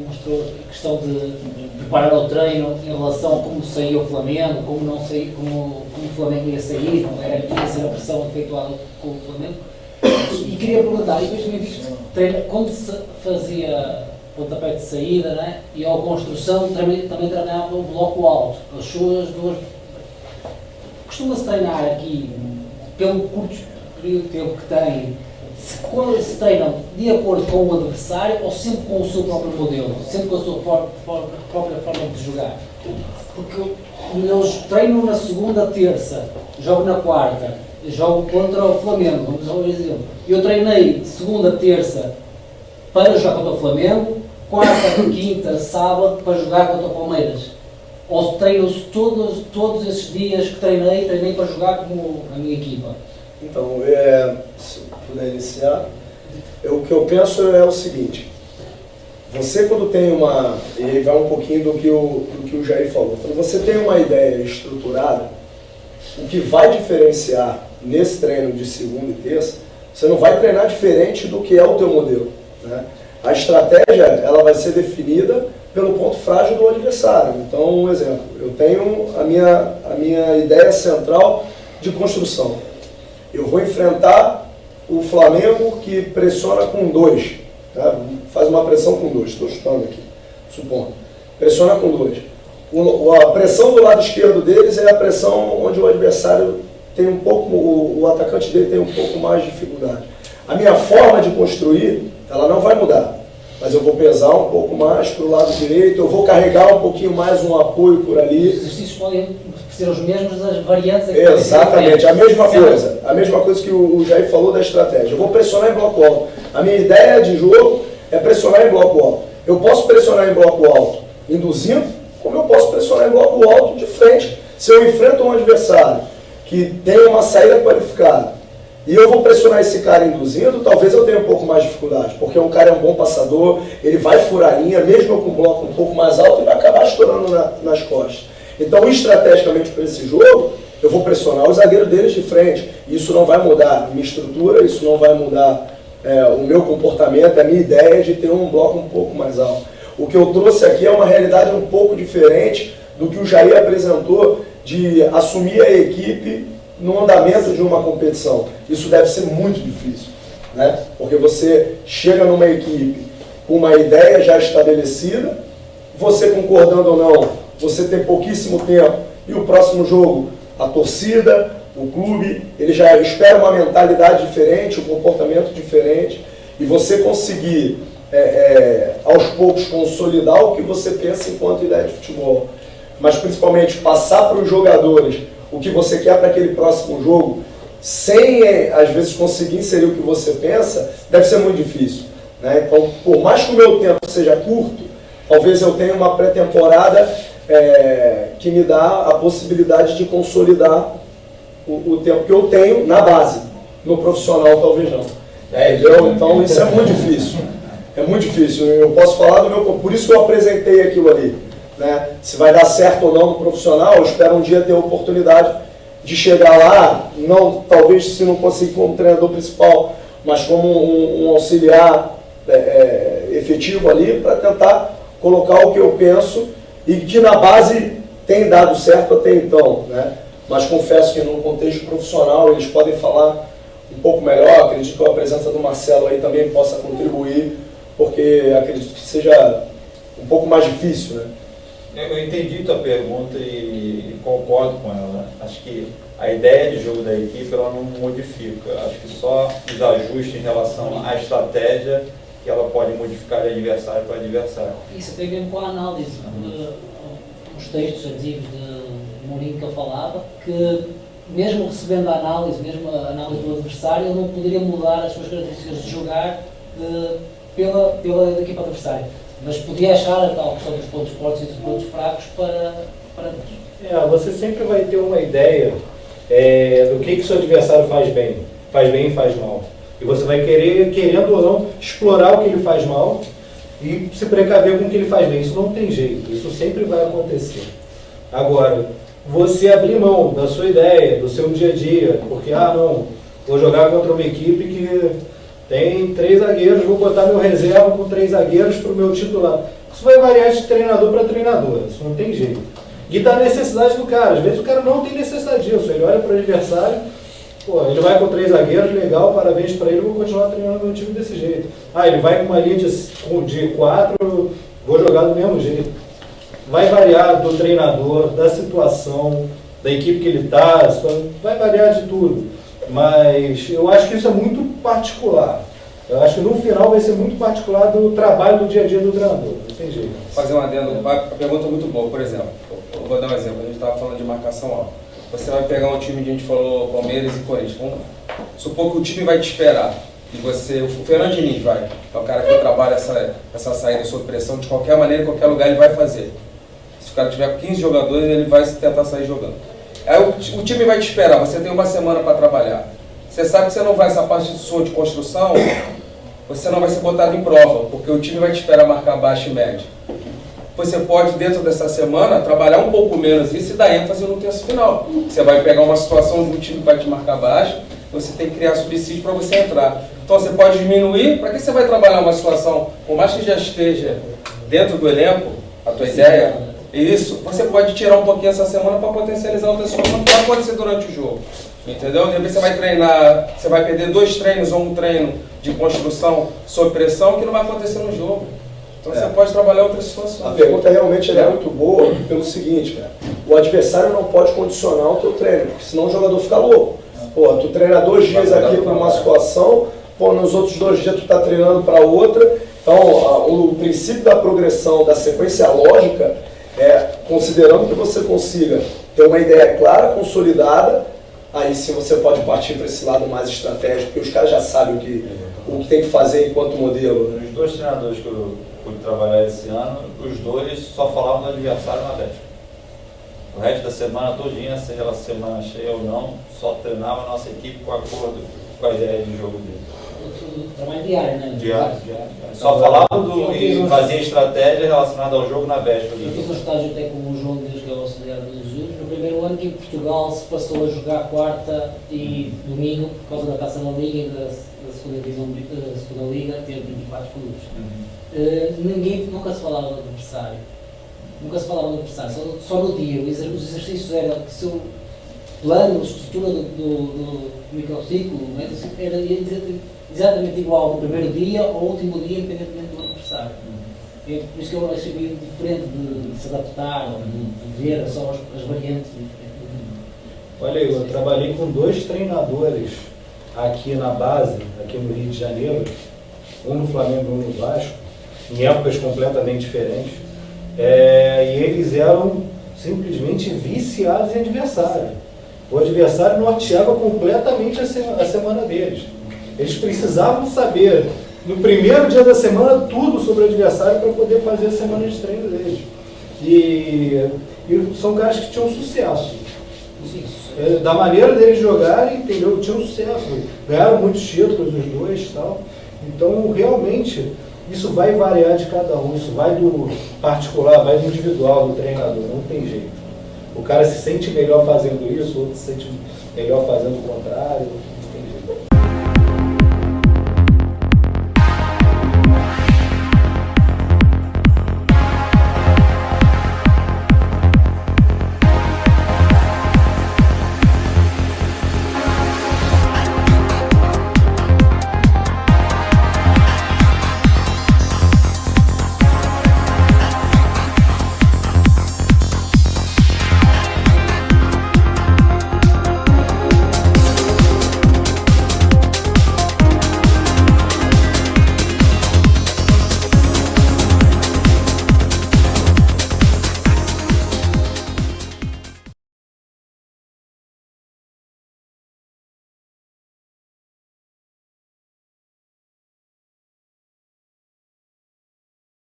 mostrou a questão de preparar o treino em relação a como saía o Flamengo, como não saía, como o Flamengo ia sair, como era que ia ser a pressão efetuada com o Flamengo. E queria perguntar, e depois também visto treino, quando se fazia pontapé de saída, né, e a construção também treinava o bloco alto, as suas duas. Costuma-se treinar aqui, pelo curto período de tempo que tem, quando se treinam de acordo com o adversário ou sempre com o seu próprio modelo, sempre com a sua própria forma de jogar? Porque eles treinam na segunda, terça, jogam na quarta, jogam contra o Flamengo, vamos dar um exemplo. Eu treinei segunda, terça para jogar contra o Flamengo, quarta, quinta, sábado para jogar contra o Palmeiras. Ou treino-se todos esses dias que treinei para jogar como a minha equipa? Então, se puder iniciar, o que eu penso é o seguinte: você quando tem uma, e aí vai um pouquinho do que o Jair falou, quando você tem uma ideia estruturada, o que vai diferenciar nesse treino de segunda e terça, você não vai treinar diferente do que é o teu modelo, né? A estratégia, ela vai ser definida pelo ponto frágil do adversário. Então, um exemplo, eu tenho a minha ideia central de construção. Eu vou enfrentar o Flamengo que pressiona com 2, tá? Faz uma pressão com 2, estou chutando aqui, supondo. Pressiona com 2. A pressão do lado esquerdo deles é a pressão onde o adversário tem um pouco, o atacante dele tem um pouco mais de dificuldade. A minha forma de construir, ela não vai mudar, mas eu vou pesar um pouco mais para o lado direito, eu vou carregar um pouquinho mais um apoio por ali. Os exercícios podem ser os mesmos, as variantes... Exatamente, a mesma coisa que o Jair falou da estratégia. Eu vou pressionar em bloco alto. A minha ideia de jogo é pressionar em bloco alto. Eu posso pressionar em bloco alto induzindo, como eu posso pressionar em bloco alto de frente. Se eu enfrento um adversário que tem uma saída qualificada e eu vou pressionar esse cara induzindo, talvez eu tenha um pouco mais de dificuldade, porque o cara é um bom passador, ele vai furar a linha, mesmo com um bloco um pouco mais alto, e vai acabar estourando nas costas. Então, estrategicamente para esse jogo, eu vou pressionar o zagueiro deles de frente. Isso não vai mudar minha estrutura, isso não vai mudar o meu comportamento, a minha ideia de ter um bloco um pouco mais alto. O que eu trouxe aqui é uma realidade um pouco diferente do que o Jair apresentou, de assumir a equipe no andamento de uma competição. Isso deve ser muito difícil, né? Porque você chega numa equipe com uma ideia já estabelecida, você concordando ou não, você tem pouquíssimo tempo, e o próximo jogo, a torcida, o clube, ele já espera uma mentalidade diferente, um comportamento diferente, e você conseguir, aos poucos, consolidar o que você pensa enquanto ideia de futebol, mas principalmente passar para os jogadores o que você quer para aquele próximo jogo, sem, às vezes, conseguir inserir o que você pensa, deve ser muito difícil, né? Então, por mais que o meu tempo seja curto, talvez eu tenha uma pré-temporada que me dá a possibilidade de consolidar o tempo que eu tenho na base. No profissional, talvez não. Entendeu? Então, isso é muito difícil. É muito difícil. Eu posso falar do meu... Por isso que eu apresentei aquilo ali, né? Se vai dar certo ou não no profissional, eu espero um dia ter a oportunidade de chegar lá, não, talvez se não conseguir como treinador principal, mas como um auxiliar efetivo ali, para tentar colocar o que eu penso e que na base tem dado certo até então, né? Mas confesso que no contexto profissional eles podem falar um pouco melhor. Acredito que a presença do Marcelo aí também possa contribuir, porque acredito que seja um pouco mais difícil, né? Eu entendi tua pergunta e concordo com ela, né? Acho que a ideia de jogo da equipe ela não modifica. Acho que só os ajustes em relação à estratégia que ela pode modificar de adversário para adversário. Isso tem a ver com a análise. Os textos antigos de Mourinho que eu falava, que mesmo recebendo a análise, mesmo a análise do adversário, ele não poderia mudar as suas características de jogar pela equipa adversária. Mas podia achar a tal questão dos pontos fortes e dos pontos fracos para você sempre vai ter uma ideia do que o seu adversário faz bem e faz mal. E você vai querer, querendo ou não, explorar o que ele faz mal e se precaver com o que ele faz bem. Isso não tem jeito, isso sempre vai acontecer. Agora, você abrir mão da sua ideia, do seu dia a dia, porque, não, vou jogar contra uma equipe que Tem 3 zagueiros, vou botar meu reserva com 3 zagueiros para o meu titular. Isso vai variar de treinador para treinador, isso não tem jeito. E da necessidade do cara, às vezes o cara não tem necessidade disso, ele olha para o adversário, pô, ele vai com 3 zagueiros, legal, parabéns para ele, vou continuar treinando meu time desse jeito. Ah, ele vai com uma linha de 4, vou jogar do mesmo jeito. Vai variar do treinador, da situação, da equipe que ele está, vai variar de tudo. Mas eu acho que isso é muito particular. Eu acho que no final vai ser muito particular do trabalho do dia a dia do treinador. Não tem jeito. Fazer um adendo, uma pergunta muito boa, por exemplo. Eu vou dar um exemplo, a gente estava falando de marcação alta. Você vai pegar um time que a gente falou, Palmeiras e Corinthians. Vamos supor que o time vai te esperar. E você, o Fernando Diniz vai, é o cara que trabalha essa saída sob pressão, de qualquer maneira, em qualquer lugar ele vai fazer. Se o cara tiver 15 jogadores, ele vai tentar sair jogando. Aí o time vai te esperar, você tem uma semana para trabalhar. Você sabe que você não vai, essa parte sua de construção, você não vai ser botado em prova, porque o time vai te esperar marcar baixo e médio. Você pode, dentro dessa semana, trabalhar um pouco menos isso e dar ênfase no terço final. Você vai pegar uma situação onde o time vai te marcar baixo, você tem que criar subsídio para você entrar. Então você pode diminuir, para que você vai trabalhar uma situação, por mais que já esteja dentro do elenco, a tua ideia, isso, você pode tirar um pouquinho essa semana para potencializar outra situação que vai acontecer durante o jogo. Entendeu? De repente você vai treinar, você vai perder 2 treinos ou um treino de construção sob pressão que não vai acontecer no jogo. Então você pode trabalhar outras situações. A pergunta realmente é muito boa pelo seguinte, cara. O adversário não pode condicionar o teu treino, porque senão o jogador fica louco. Pô, tu treina 2 dias aqui para uma situação, pô, nos outros 2 dias tu tá treinando para outra. Então, o princípio da progressão, da sequência lógica, é considerando que você consiga ter uma ideia clara, consolidada, aí sim você pode partir para esse lado mais estratégico, porque os caras já sabem o que tem que fazer enquanto modelo. Né? Os 2 treinadores que eu pude trabalhar esse ano, os 2 só falavam do adversário na véspera. O resto da semana todinha, seja ela semana cheia ou não, só treinava a nossa equipe com acordo com a ideia de jogo dele. Trabalho diário, né? Diário. Só falava e fazia estratégia relacionada ao jogo na véspera. Eu fiz um estágio até com o João Dias, que é o auxiliar do Jesus, no primeiro ano que Portugal se passou a jogar quarta e domingo, por causa da Taça da Liga e da segunda divisão da segunda Liga, teve 24 clubes. Nunca se falava do adversário. Nunca se falava do adversário, só no dia. Os exercícios eram que se o plano, a estrutura do microciclo, era exatamente igual no primeiro dia ou último dia, independentemente do adversário. É por isso que eu achei meio diferente de se adaptar, ou de ver só as variantes. Olha, eu trabalhei com 2 treinadores aqui na base, aqui no Rio de Janeiro, um no Flamengo e um no Vasco, em épocas completamente diferentes, e eles eram simplesmente viciados em adversário. O adversário norteava completamente a semana deles. Eles precisavam saber, no primeiro dia da semana, tudo sobre o adversário para poder fazer a semana de treino deles. E são caras que tinham sucesso. Da maneira deles jogarem, entendeu? Tinham sucesso. Ganharam muitos títulos, os 2 e tal. Então, realmente, isso vai variar de cada um. Isso vai do particular, vai do individual, do treinador. Não tem jeito. O cara se sente melhor fazendo isso, o outro se sente melhor fazendo o contrário.